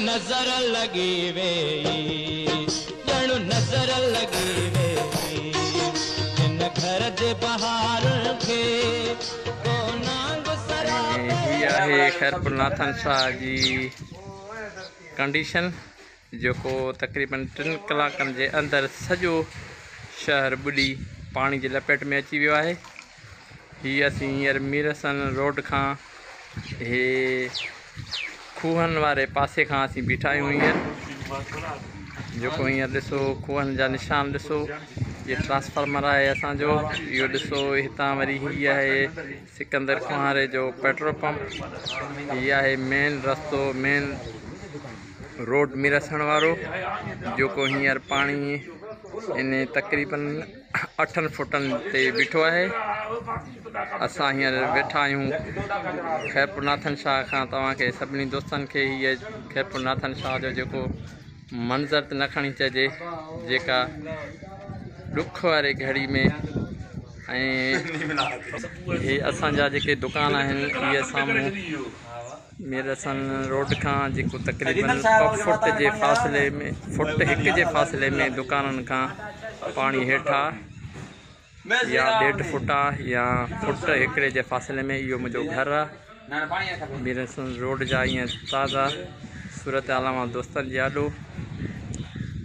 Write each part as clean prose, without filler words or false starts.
नजर लगी वे, ॼणु नजर लगी वे इन घर जे बहार खे को नांग सराब। ये आहे खैरपुर नाथन शाह जी कंडीशन जो तकरीबन 3 कलाकनि जे अंदर सॼो शहर बुॾी पानी जी लपेट में अची वियो आहे। ही असीं हींअर मीरसन रोड खां हे खूहनि वारे पासे खां असीं बीठा आहियूं। हींअर हींअर ॾिसो खूहनि जा निशान ॾिसो, ये ट्रांसफार्मर आहे असांजो। इहो ॾिसो हितां वरी हीअ आहे सिकंदर कुंहारे जो पेट्रोल पंप। हीअ आहे मेन रस्तो, मेन रोड मीरसण वारो जेको हींअर पाणी इन तक़रीबन 8 फुटनि ते बीठो आहे। असां हींअर वेठा आहियूं खैरपुर नाथन शाह खां। तव्हांखे सभिनी दोस्तनि खे हीअ खैरपुर नाथन शाह जो जेको मंज़र त न खणी चइजे, जेका ॾुख वारे घड़ी में। ऐं हे असांजा जेके दुकान आहिनि इहे साम्हूं मीरसन रोड खां जेको तक़रीबन 1 फुट जे फ़ासिले में, फुट 1 जे फ़ासिले में दुकाननि खां पाणी हेठां या 1.5 फुट आहे या फुट 1 जे फ़ासिले में इहो मुंहिंजो घरु आहे। मीरसन रोड जा ईअं ताज़ा सूरत आला दोस्तनि जी आॾो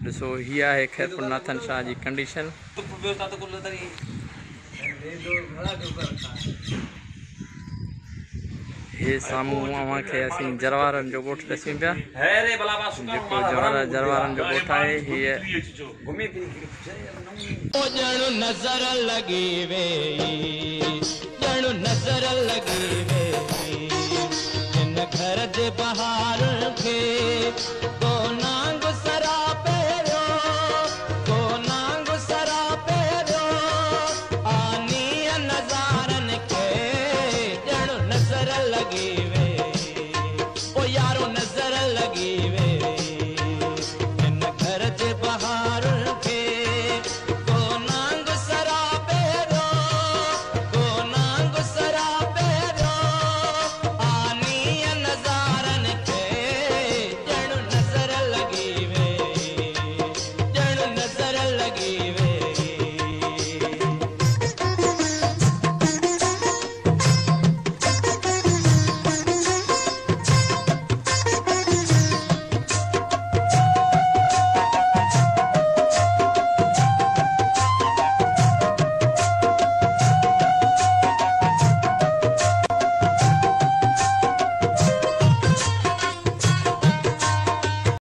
ॾिसो। हीअ आहे खैरपुर नाथन शाह जी कंडीशन। हे साम्हूं अव्हांखे असीं जरवारनि जो ॻोठु ॾिसूं पिया, जेको जरवारनि जो ॻोठु आहे। हीअ ॼणु नजर लगी वे, ॼणु नजर लगी वे इन घर जे बहार खे